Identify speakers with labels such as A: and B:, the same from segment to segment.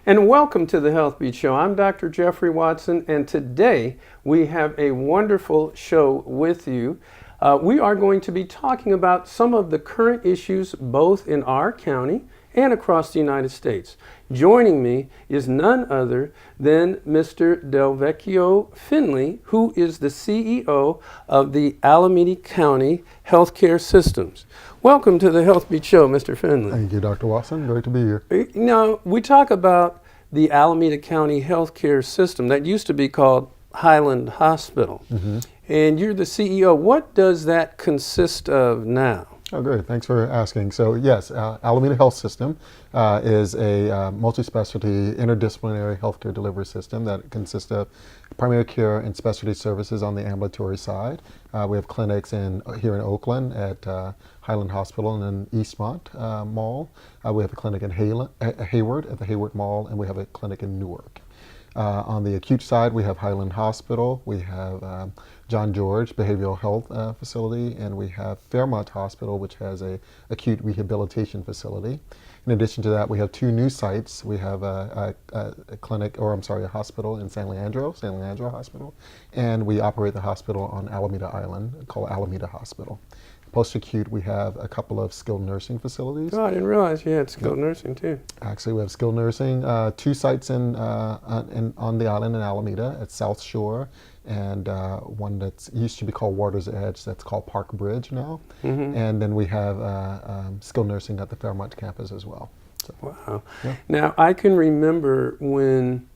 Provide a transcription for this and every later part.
A: And welcome to the Healthbeat Show. I'm Dr. Jeffrey Watson, and today we have a wonderful show with you. We are going to be talking about some of the current issues both in our county and across the United States. Joining me is none other than Mr. Delvecchio Finley, who is the CEO of the Alameda County Healthcare Systems. Welcome to the Healthbeat Show, Mr. Finley.
B: Thank you, Dr. Watson. Great to be here.
A: Now, we talk about the Alameda County Healthcare System that used to be called Highland Hospital. And you're the CEO. What does that consist of now?
B: Oh, great. Thanks for asking. So, yes, Alameda Health System is a multi-specialty interdisciplinary healthcare delivery system that consists of primary care and specialty services on the ambulatory side. We have clinics here in Oakland at Highland Hospital and in Eastmont Mall. We have a clinic in Hayward at the Hayward Mall, and we have a clinic in Newark. On the acute side, we have Highland Hospital, we have John George Behavioral Health Facility, and we have Fairmont Hospital, which has a acute rehabilitation facility. In addition to that, we have two new sites. We have a hospital in San Leandro Hospital, and we operate the hospital on Alameda Island called Alameda Hospital. Post-acute, we have a couple of skilled nursing facilities.
A: Oh, I didn't realize you had skilled nursing too.
B: Actually, we have skilled nursing, two sites on the island in Alameda at South Shore, and one that used to be called Water's Edge, that's called Park Bridge now. And then we have skilled nursing at the Fairmont campus as well. So,
A: wow.
B: Yeah.
A: Now, I can remember when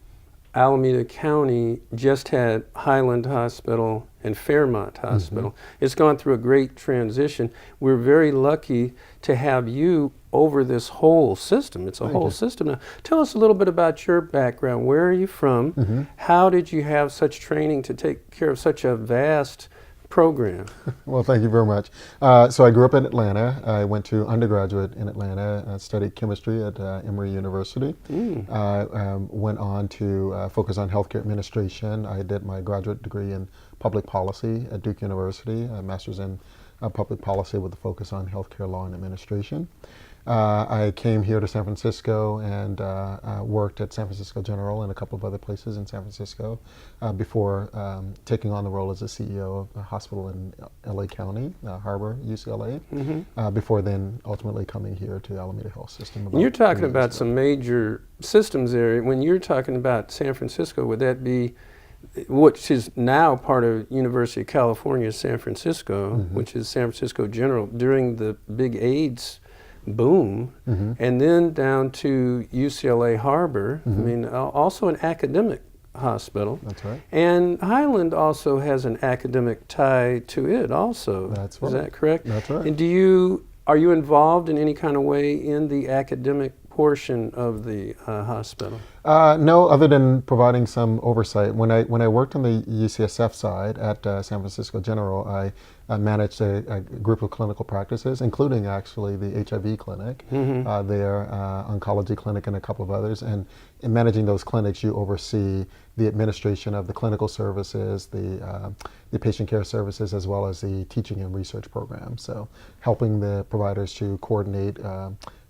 A: Alameda County just had Highland Hospital and Fairmont Hospital. It's gone through a great transition. We're very lucky to have you over this whole system. It's a whole system now. Tell us a little bit about your background. Where are you from? How did you have such training to take care of such a vast program?
B: Well, thank you very much. So I grew up in Atlanta. I went to undergraduate in Atlanta, studied chemistry at Emory University. Went on to focus on healthcare administration. I did my graduate degree in public policy at Duke University, a master's in public policy with a focus on healthcare law and administration. I came here to San Francisco and worked at San Francisco General and a couple of other places in San Francisco before taking on the role as the CEO of a hospital in LA County, Harbor, UCLA, before then ultimately coming here to Alameda Health System.
A: You're talking about some major systems there. When you're talking about San Francisco, would that be, which is now part of University of California, San Francisco, which is San Francisco General, during the big AIDS boom, and then down to UCLA Harbor. I mean, also an academic hospital.
B: That's right.
A: And Highland also has an academic tie to it also.
B: That's right.
A: Is that correct?
B: That's right.
A: And are you involved in any kind of way in the academic portion of the hospital?
B: No, other than providing some oversight. When I worked on the UCSF side at San Francisco General, I managed a group of clinical practices, including actually the HIV clinic, their oncology clinic, and a couple of others. And in managing those clinics, you oversee the administration of the clinical services, the patient care services, as well as the teaching and research programs. So helping the providers to coordinate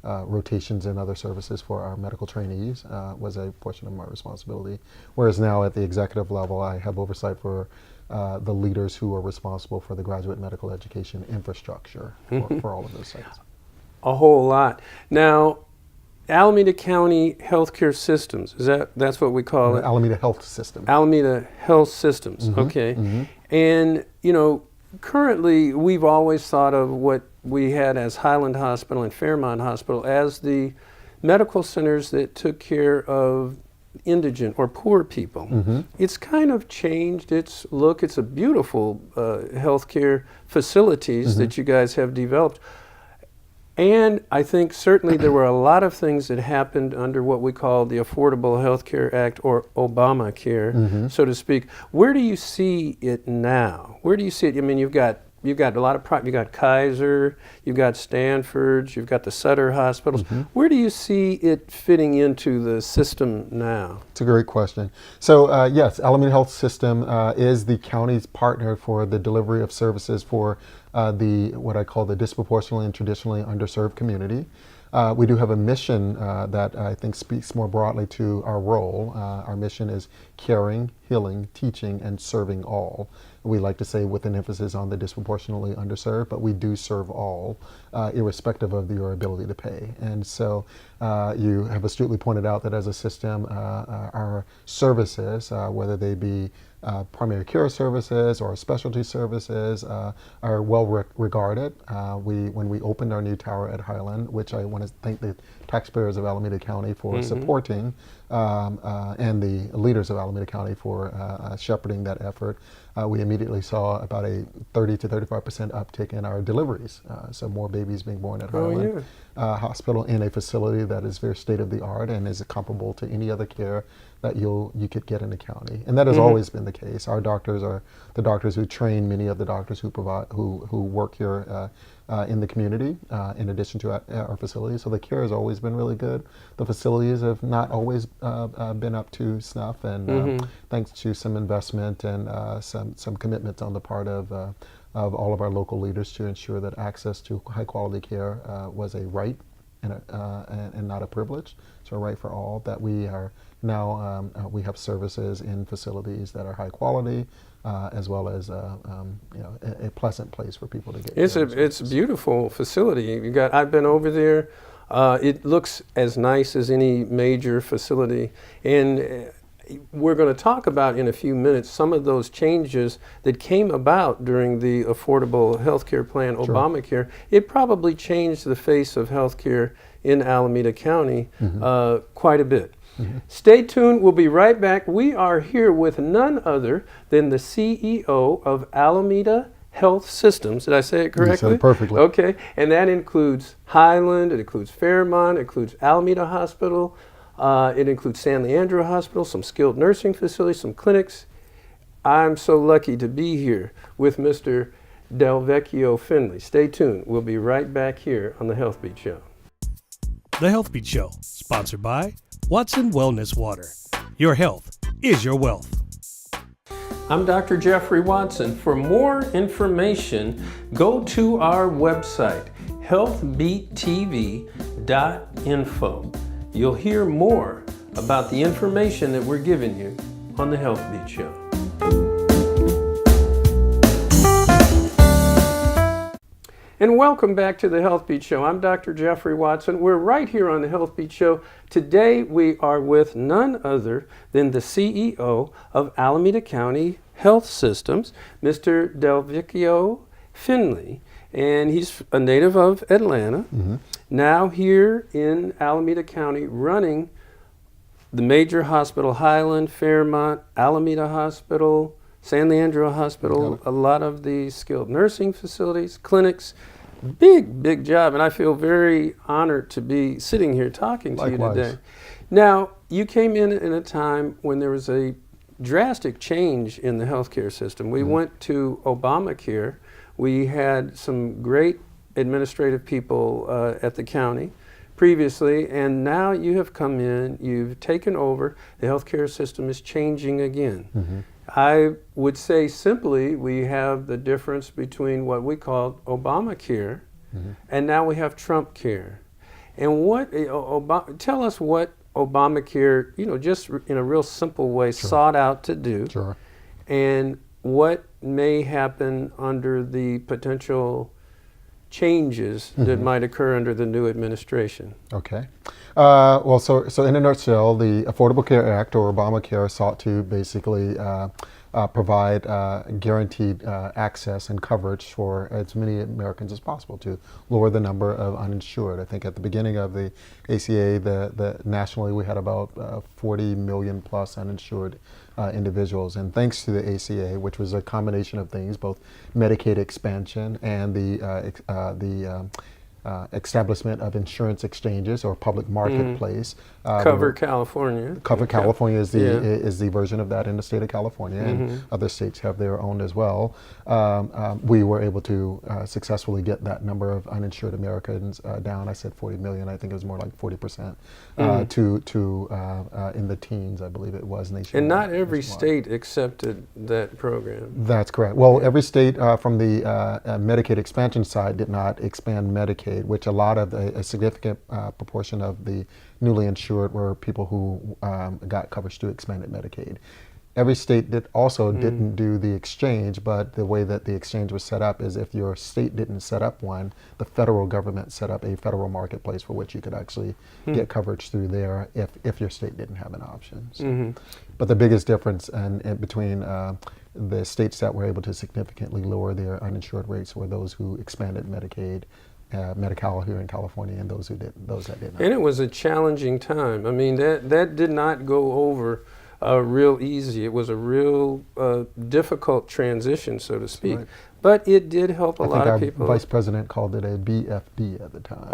B: rotations and other services for our medical trainees was a portion of my responsibility. Whereas now at the executive level, I have oversight for the leaders who are responsible for the graduate medical education infrastructure for all of those sites.
A: A whole lot. Now, Alameda County Healthcare Systems, that's what we call it?
B: Alameda Health System.
A: Alameda Health Systems, okay. And, currently we've always thought of what we had as Highland Hospital and Fairmont Hospital as the medical centers that took care of indigent or poor people. It's kind of changed its look. It's a beautiful healthcare facilities that you guys have developed. And I think certainly there were a lot of things that happened under what we call the Affordable Health Care Act, or Obamacare, so to speak. Where do you see it now? Where do you see it? I mean, you've got a lot of you've got Kaiser, you've got Stanford's, you've got the Sutter hospitals. Where do you see it fitting into the system now?
B: It's a great question. So yes, Alameda Health System is the county's partner for the delivery of services for what I call the disproportionately and traditionally underserved community. We do have a mission that I think speaks more broadly to our role. Our mission is caring, healing, teaching, and serving all. We like to say with an emphasis on the disproportionately underserved, but we do serve all, irrespective of your ability to pay. And so you have astutely pointed out that as a system, our services, whether they be primary care services or specialty services, are well regarded. When we opened our new tower at Highland, which I want to thank the taxpayers of Alameda County for supporting, and the leaders of Alameda County for shepherding that effort, we immediately saw about a 30 to 35% uptick in our deliveries. So more babies being born at Highland Hospital in a facility that is very state of the art and is comparable to any other care that you could get in the county. And that has always been the case. Our doctors are the doctors who train many of the doctors who work here in the community, in addition to our facilities. So the care has always been really good. The facilities have not always been up to snuff, and thanks to some investment and some commitment on the part of all of our local leaders to ensure that access to high quality care was a right and not a privilege. So a right for all, that we are now, we have services in facilities that are high quality, as well as a pleasant place for people to get.
A: It's a beautiful facility. I've been over there. It looks as nice as any major facility, and we're going to talk about in a few minutes some of those changes that came about during the Affordable Health Care Plan, Obamacare. It probably changed the face of healthcare in Alameda County quite a bit. Stay tuned. We'll be right back. We are here with none other than the CEO of Alameda Health Systems. Did I say it correctly?
B: You said it perfectly.
A: Okay. And that includes Highland, it includes Fairmont, it includes Alameda Hospital, it includes San Leandro Hospital, some skilled nursing facilities, some clinics. I'm so lucky to be here with Mr. Delvecchio Finley. Stay tuned. We'll be right back here on the Healthbeat Show.
C: The Healthbeat Show, sponsored by Watson Wellness Water. Your health is your wealth.
A: I'm Dr. Jeffrey Watson. For more information, go to our website, healthbeattv.info. You'll hear more about the information that we're giving you on the Healthbeat Show. And welcome back to the Healthbeat Show. I'm Dr. Jeffrey Watson. We're right here on the Healthbeat Show. Today we are with none other than the CEO of Alameda County Health Systems, Mr. Delvecchio Finley. And he's a native of Atlanta, now here in Alameda County running the major hospital, Highland, Fairmont, Alameda Hospital, San Leandro Hospital, a lot of the skilled nursing facilities, clinics. Big job, and I feel very honored to be sitting here talking to you today. Now, you came in a time when there was a drastic change in the healthcare system. We went to Obamacare. We had some great administrative people at the county previously, and now you have come in, you've taken over, the healthcare system is changing again. I would say simply we have the difference between what we call Obamacare and now we have Trump care. And tell us what Obamacare, just in a real simple way, sought out to do, and what may happen under the potential changes that might occur under the new administration.
B: Okay. Well, so in a nutshell, the Affordable Care Act, or Obamacare, sought to basically provide guaranteed access and coverage for as many Americans as possible to lower the number of uninsured. I think at the beginning of the ACA, nationally we had about 40 million plus uninsured individuals, and thanks to the ACA, which was a combination of things, both Medicaid expansion and the establishment of insurance exchanges or public marketplace.
A: Cover California.
B: Cover California is the version of that in the state of California, and other states have their own as well. We were able to successfully get that number of uninsured Americans down. I said 40 million. I think it was more like 40% to in the teens, I believe it was nationwide.
A: And not every state accepted that program.
B: That's correct. Well, every state from the Medicaid expansion side did not expand Medicaid. Medicaid, which a significant proportion of the newly insured were people who got coverage through expanded Medicaid. Every state didn't do the exchange, but the way that the exchange was set up is if your state didn't set up one, the federal government set up a federal marketplace for which you could actually get coverage through there if your state didn't have an option. So, but the biggest difference between the states that were able to significantly lower their uninsured rates were those who expanded Medicaid, Medi-Cal here in California, and those that did not.
A: And it was a challenging time. I mean, that did not go over real easy. It was a real difficult transition, so to speak. Right. But it did help a lot of people.
B: Vice President called it a BFD at the time.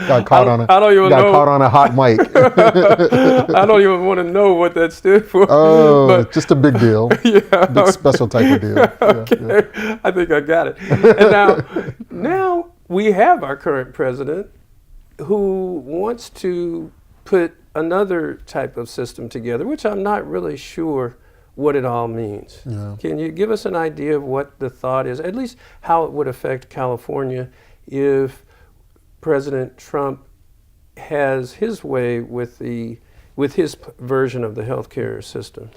B: Got caught on a hot mic.
A: I don't even want to know what that stood for.
B: Oh, but just a big deal. Yeah, big special type of deal.
A: Okay. Yeah. I think I got it. And now we have our current president who wants to put another type of system together, which I'm not really sure what it all means. Yeah. Can you give us an idea of what the thought is, at least how it would affect California if President Trump has his way with his version of the healthcare system?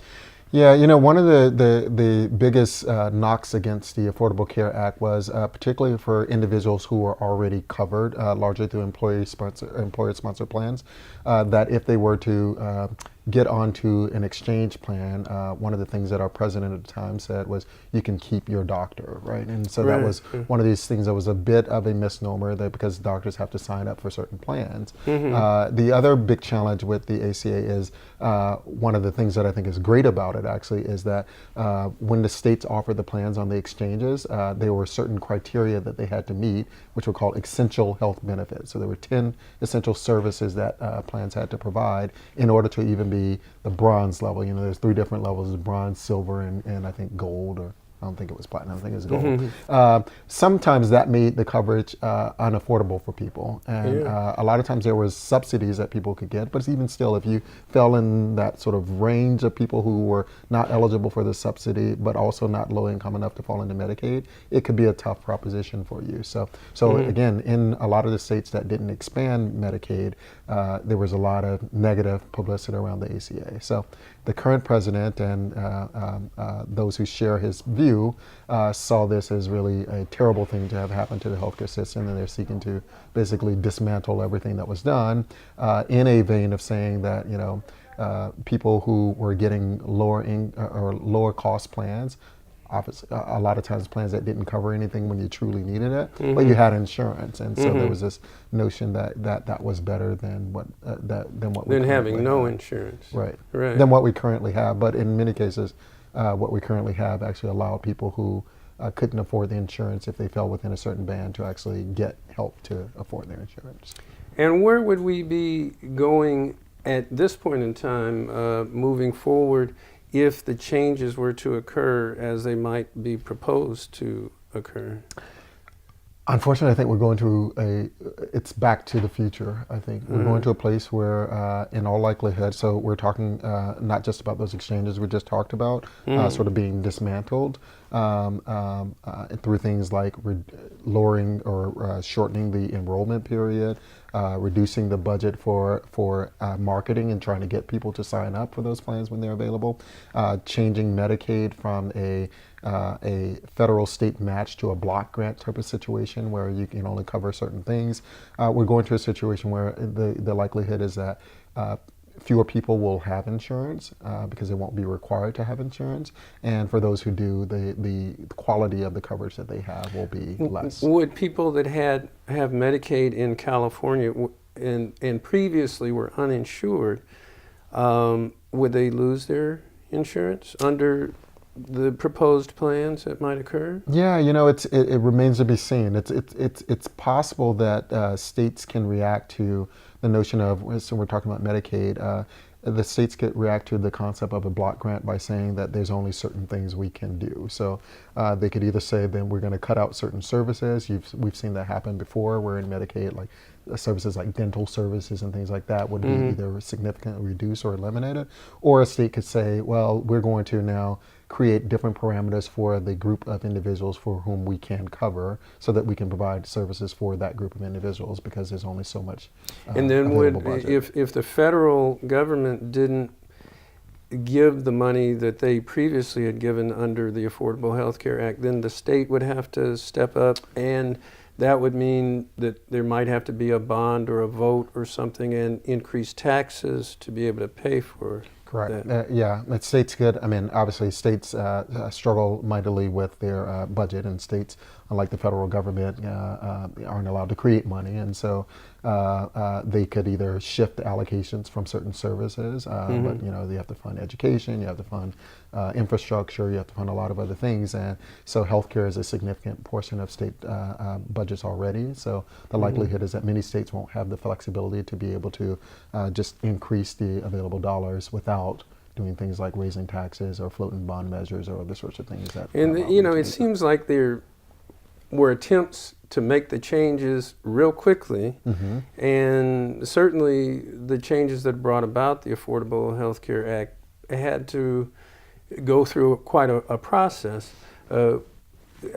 B: Yeah, one of the biggest knocks against the Affordable Care Act was particularly for individuals who were already covered largely through employer-sponsored plans, that if they were to get onto an exchange plan, one of the things that our president at the time said was, you can keep your doctor, right? And so that was one of these things that was a bit of a misnomer there because doctors have to sign up for certain plans. The other big challenge with the ACA is one of the things that I think is great about it actually is that when the states offered the plans on the exchanges, there were certain criteria that they had to meet, which were called essential health benefits. So there were 10 essential services that plans had to provide in order to even be the bronze level. There's 3 different levels: bronze, silver, and I think gold, or I don't think it was platinum, I think it was gold. Sometimes that made the coverage unaffordable for people. And a lot of times there was subsidies that people could get, but even still, if you fell in that sort of range of people who were not eligible for the subsidy, but also not low income enough to fall into Medicaid, it could be a tough proposition for you. So again, in a lot of the states that didn't expand Medicaid, there was a lot of negative publicity around the ACA. So the current president and those who share his view saw this as really a terrible thing to have happen to the healthcare system, and they're seeking to basically dismantle everything that was done in a vein of saying that people who were getting lower cost plans, obviously, a lot of times plans that didn't cover anything when you truly needed it, but you had insurance, and so there was this notion that was better than what
A: than having no insurance,
B: right? Than what we currently have. But in many cases, what we currently have actually allowed people who couldn't afford the insurance, if they fell within a certain band, to actually get help to afford their insurance.
A: And where would we be going at this point in time, moving forward, if the changes were to occur as they might be proposed to occur?
B: Unfortunately, I think we're going to it's back to the future. I think we're going to a place where, in all likelihood, so we're talking not just about those exchanges we just talked about, sort of being dismantled through things like lowering or shortening the enrollment period, reducing the budget for marketing and trying to get people to sign up for those plans when they're available, changing Medicaid from a federal state match to a block grant type of situation where you can only cover certain things. We're going to a situation where the likelihood is that fewer people will have insurance because they won't be required to have insurance, and for those who do, the quality of the coverage that they have will be less.
A: Would people that have Medicaid in California and previously were uninsured, would they lose their insurance under the proposed plans that might occur?
B: Yeah, it remains to be seen. It's possible that states can react to the notion of, so we're talking about Medicaid, the states could react to the concept of a block grant by saying that there's only certain things we can do. So they could either say then we're going to cut out certain services. We've seen that happen before, where in Medicaid, like services like dental services and things like that would be either significantly reduced or eliminated, or a state could say, well, we're going to now create different parameters for the group of individuals for whom we can cover, so that we can provide services for that group of individuals, because there's only so much
A: and then
B: available budget.
A: if the federal government didn't give the money that they previously had given under the Affordable Health Care Act, then the state would have to step up, and that would mean that there might have to be a bond or a vote or something, and increase taxes to be able to pay for
B: Correct.
A: that.
B: Yeah, but states could. I mean, obviously, states struggle mightily with their budget, and states, unlike the federal government, aren't allowed to create money, and so they could either shift allocations from certain services, but you have to fund education, you have to fund infrastructure, you have to fund a lot of other things, and so healthcare is a significant portion of state budgets already. So the likelihood is that many states won't have the flexibility to be able to just increase the available dollars without doing things like raising taxes or floating bond measures or other sorts of things.
A: And it seems like there were attempts to make the changes real quickly, and certainly the changes that brought about the Affordable Health Care Act had to go through quite a process.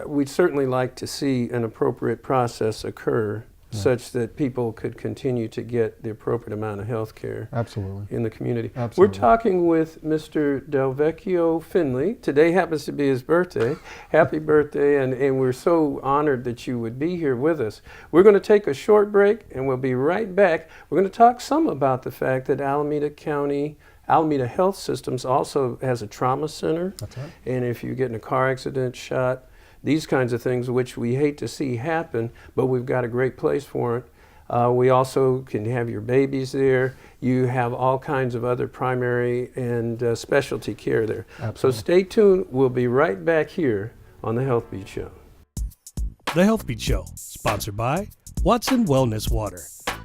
A: We'd certainly like to see an appropriate process occur, such that people could continue to get the appropriate amount of health care in the community.
B: Absolutely.
A: We're talking with Mr. Delvecchio Finley. Today happens to be his birthday. Happy birthday, and we're so honored that you would be here with us. We're going to take a short break, and we'll be right back. We're going to talk some about the fact that Alameda Health Systems also has a trauma center.
B: That's right.
A: And if you get in a car accident, shot, these kinds of things, which we hate to see happen, but we've got a great place for it. We also can have your babies there. You have all kinds of other primary and specialty care there.
B: Absolutely.
A: So stay tuned. We'll be right back here on the Healthbeat Show.
C: The Healthbeat Show, sponsored by Watson Wellness Water.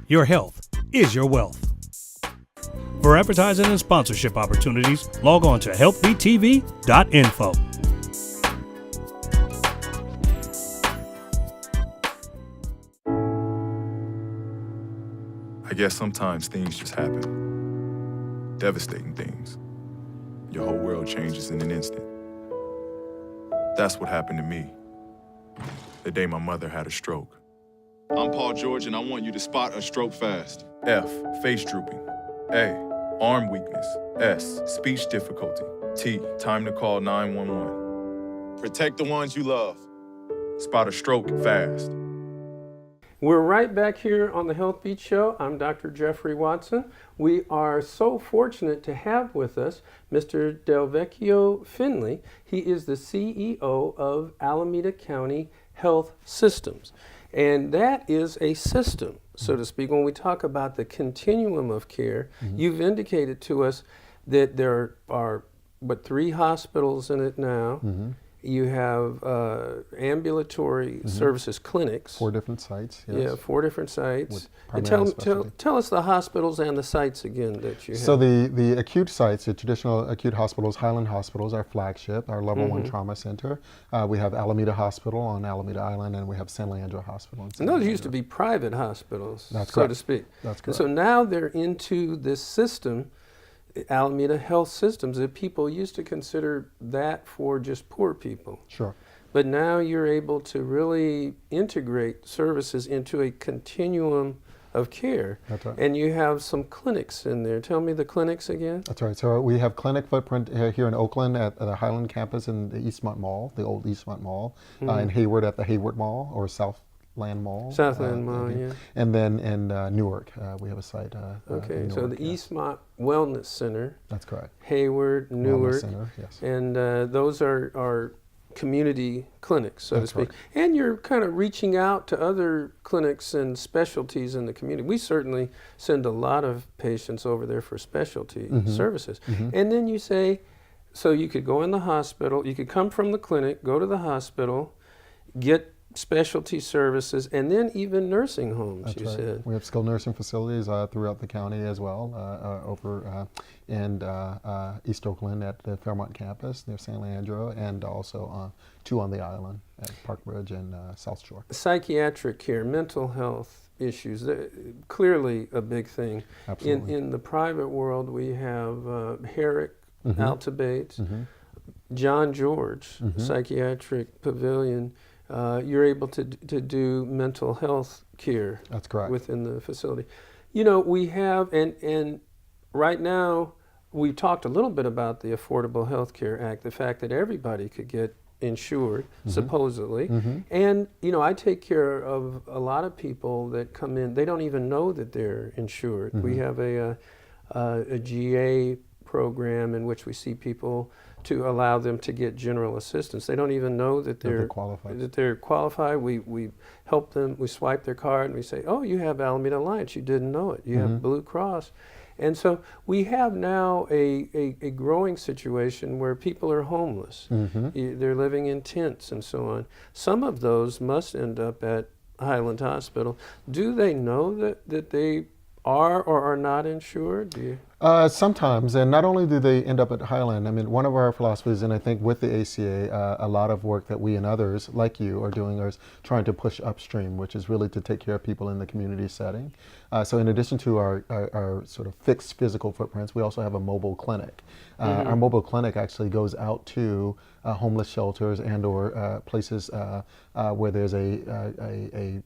C: Your health is your wealth. For advertising and sponsorship opportunities, log on to healthbeattv.info.
D: I guess sometimes things just happen. Devastating things. Your whole world changes in an instant. That's what happened to me the day my mother had a stroke. I'm Paul George, and I want you to spot a stroke fast. F, face drooping. A, arm weakness. S, speech difficulty. T, time to call 911. Protect the ones you love. Spot a stroke fast.
A: We're right back here on the Healthbeat Show. I'm Dr. Jeffrey Watson. We are so fortunate to have with us Mr. Delvecchio Finley. He is the CEO of Alameda County Health Systems. And that is a system, so to speak. When we talk about the continuum of care, you've indicated to us that there are, 3 hospitals in it now. You have ambulatory services clinics.
B: 4 different sites. Yes.
A: Yeah, 4 different sites.
B: With
A: And
B: primary
A: tell
B: specialty.
A: us the hospitals and the sites again that you have.
B: So the acute sites, the traditional acute hospitals, Highland Hospitals, our flagship, our level 1 trauma center. We have Alameda Hospital on Alameda Island, and we have San Leandro Hospital.
A: And those used to be private hospitals,
B: That's
A: so
B: correct.
A: to speak.
B: That's
A: And so
B: correct.
A: now they're into this system, Alameda Health Systems, that people used to consider that for just poor people.
B: Sure.
A: But now you're able to really integrate services into a continuum of care.
B: That's right.
A: And you have some clinics in there. Tell me the clinics again.
B: That's right. So we have clinic footprint here in Oakland at the Highland campus in the Eastmont Mall, the old Eastmont Mall, in Hayward at the Hayward Mall or Southland Mall.
A: Southland Mall, yeah.
B: And then in Newark, we have a site.
A: Okay,
B: in
A: so
B: Newark,
A: the
B: yes.
A: Eastmont Wellness Center,
B: That's correct.
A: Hayward,
B: Wellness
A: Newark,
B: Center, yes.
A: and those are community clinics, so
B: That's
A: to speak.
B: right.
A: And you're kind of reaching out to other clinics and specialties in the community. We certainly send a lot of patients over there for specialty services. And then you say, so you could go in the hospital, you could come from the clinic, go to the hospital, get specialty services, and then even nursing homes,
B: That's
A: you
B: right.
A: said.
B: We have skilled nursing facilities throughout the county as well, over in East Oakland at the Fairmont campus near San Leandro, and also 2 on the island at Park Ridge and South Shore.
A: Psychiatric care, mental health issues, clearly a big thing.
B: Absolutely.
A: In the private world, we have Herrick,
B: Mm-hmm.
A: Altabates,
B: Mm-hmm.
A: John George,
B: Mm-hmm.
A: Psychiatric Pavilion. You're able to do mental health care.
B: That's correct.
A: Within the facility. You know, we have, and right now, we've talked a little bit about the Affordable Health Care Act, the fact that everybody could get insured, supposedly. And, you know, I take care of a lot of people that come in, they don't even know that they're insured. We have a GA program in which we see people to allow them to get general assistance. They don't even know that they're
B: qualified.
A: We help them, we swipe their card and we say, oh, you have Alameda Alliance, you didn't know it. You have Blue Cross. And so we have now a growing situation where people are homeless. They're living in tents and so on. Some of those must end up at Highland Hospital. Do they know that they are or are not insured? Do you?
B: Sometimes, and not only do they end up at Highland, I mean, one of our philosophies, and I think with the ACA, a lot of work that we and others like you are doing is trying to push upstream, which is really to take care of people in the community setting. So in addition to our sort of fixed physical footprints, we also have a mobile clinic. Our mobile clinic actually goes out to homeless shelters and or places where there's a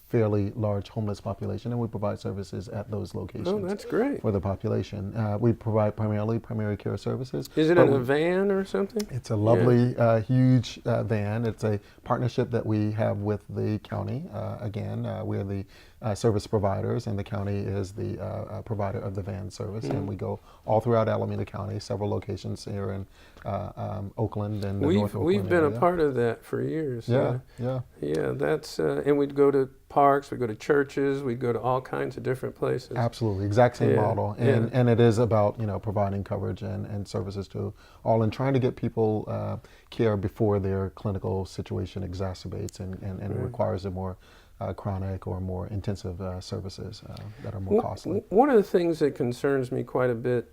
B: fairly large homeless population, and we provide services at those locations.
A: Oh, that's great.
B: For the population. We provide primarily primary care services.
A: Is it in a van or something?
B: It's a lovely, huge van. It's a partnership that we have with the county. Again, we are the service providers, and the county is the provider of the van service. And we go all throughout Alameda County, several locations here in Oakland and the North Oakland
A: We've been
B: area.
A: a part of that for years.
B: Yeah.
A: Yeah, that's, and we'd go to parks, we'd go to churches, we'd go to all kinds of different places.
B: Absolutely, exact same
A: Yeah,
B: model, and it is about providing coverage and services to all, and trying to get people care before their clinical situation exacerbates and requires a more chronic or more intensive services that are more costly.
A: One of the things that concerns me quite a bit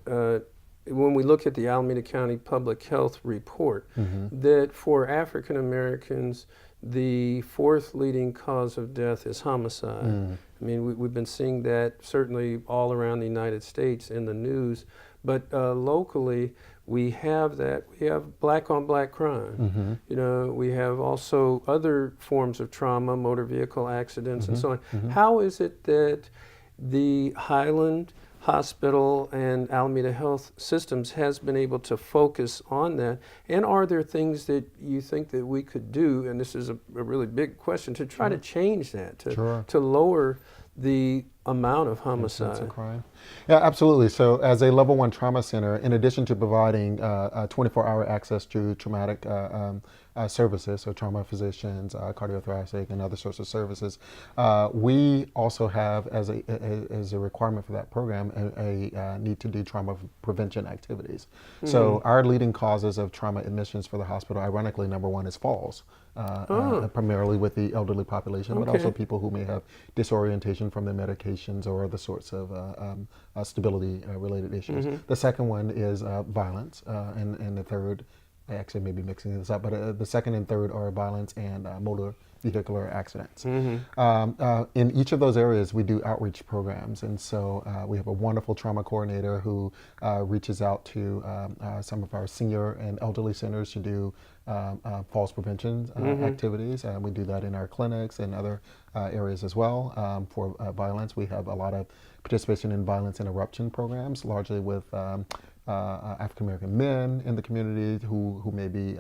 A: when we look at the Alameda County Public Health Report, that for African Americans, the 4th leading cause of death is homicide. I mean, we've been seeing that certainly all around the United States in the news, but locally we have that. We have black on black crime. You know, we have also other forms of trauma, motor vehicle accidents and so on. How is it that the Highland Hospital and Alameda Health Systems has been able to focus on that? And are there things that you think that we could do, and this is a really big question, to try to change that, to lower the amount of homicide?
B: Crime. Yeah, absolutely. So as a level 1 trauma center, in addition to providing 24-hour access to traumatic services, so trauma physicians, cardiothoracic, and other sorts of services, we also have, as a requirement for that program, a need to do trauma prevention activities. So our leading causes of trauma admissions for the hospital, ironically, number 1 is falls. Primarily with the elderly population, but also people who may have disorientation from their medications or other sorts of stability related issues. The second one is violence, and the third, I actually may be mixing this up, but the second and third are violence and motor vehicular accidents. In each of those areas, we do outreach programs, and so we have a wonderful trauma coordinator who reaches out to some of our senior and elderly centers to do falls prevention activities. We do that in our clinics and other areas as well. For violence, we have a lot of participation in violence interruption programs, largely with African American men in the community who may be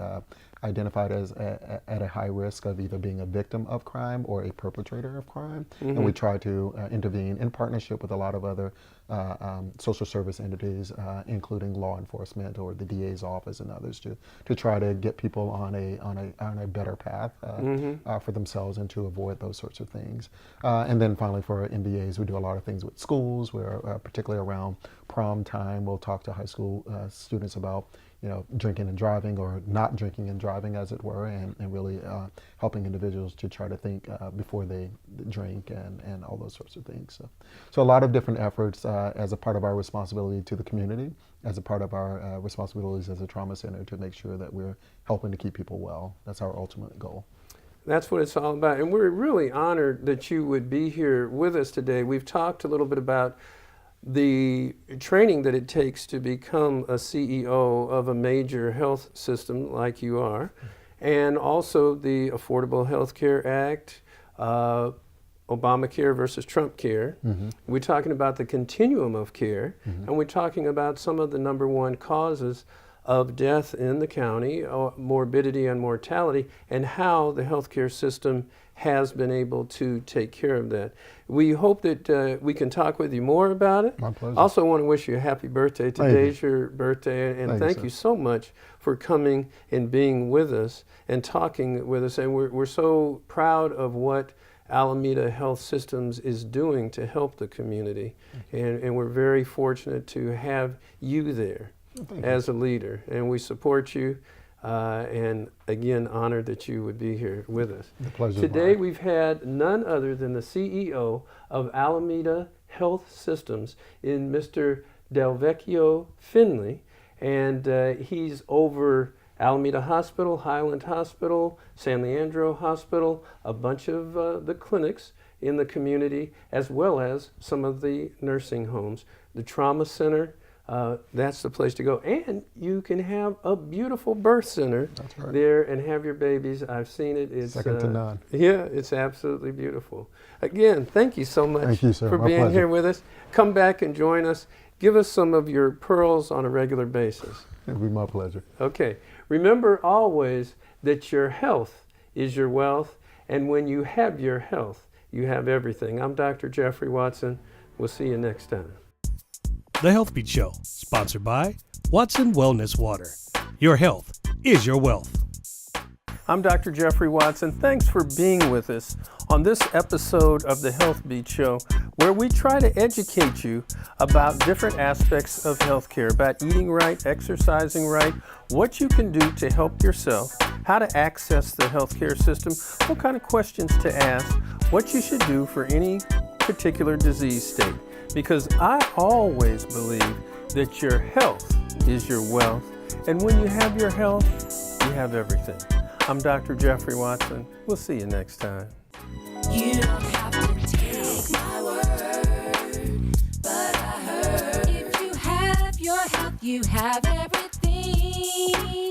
B: identified as at a high risk of either being a victim of crime or a perpetrator of crime. And we try to intervene in partnership with a lot of other social service entities, including law enforcement or the DA's office and others, to try to get people on a better path for themselves and to avoid those sorts of things. And then finally, for our MBAs, we do a lot of things with schools, where particularly around prom time, we'll talk to high school students about drinking and driving, or not drinking and driving, as it were, and really helping individuals to try to think before they drink and all those sorts of things. So a lot of different efforts as a part of our responsibility to the community, as a part of our responsibilities as a trauma center, to make sure that we're helping to keep people well. That's our ultimate goal.
A: That's what it's all about. And we're really honored that you would be here with us today. We've talked a little bit about the training that it takes to become a CEO of a major health system like you are, and also the Affordable Health Care Act, Obamacare versus Trump care. We're talking about the continuum of care, and we're talking about some of the #1 causes of death in the county, morbidity and mortality, and how the healthcare system has been able to take care of that. We hope that we can talk with you more about it.
B: My pleasure.
A: Also want to wish you a happy birthday. Today's your birthday, and thank you so much for coming and being with us and talking with us. And we're so proud of what Alameda Health Systems is doing to help the community. And we're very fortunate to have you there as a leader. And we support you. And again, honored that you would be here with us.
B: The pleasure.
A: Today we've had none other than the CEO of Alameda Health Systems, in Mr. Delvecchio Finley, and he's over Alameda Hospital, Highland Hospital, San Leandro Hospital, a bunch of the clinics in the community, as well as some of the nursing homes, the trauma center. That's the place to go. And you can have a beautiful birth center there and have your babies. I've seen it. It's
B: second to none.
A: Yeah, it's absolutely beautiful. Again, thank you so much for
B: My
A: being
B: pleasure.
A: here with us. Come back and join us. Give us some of your pearls on a regular basis.
B: It'd be my pleasure.
A: Okay. Remember always that your health is your wealth, and when you have your health, you have everything. I'm Dr. Jeffrey Watson. We'll see you next time.
C: The Healthbeat Show, sponsored by Watson Wellness Water. Your health is your wealth.
A: I'm Dr. Jeffrey Watson. Thanks for being with us on this episode of the Healthbeat Show, where we try to educate you about different aspects of healthcare, about eating right, exercising right, what you can do to help yourself, how to access the healthcare system, what kind of questions to ask, what you should do for any particular disease state. Because I always believe that your health is your wealth, and when you have your health, you have everything. I'm Dr. Jeffrey Watson. We'll see you next time.
E: You don't have to take my word, but I heard if you have your health, you have everything.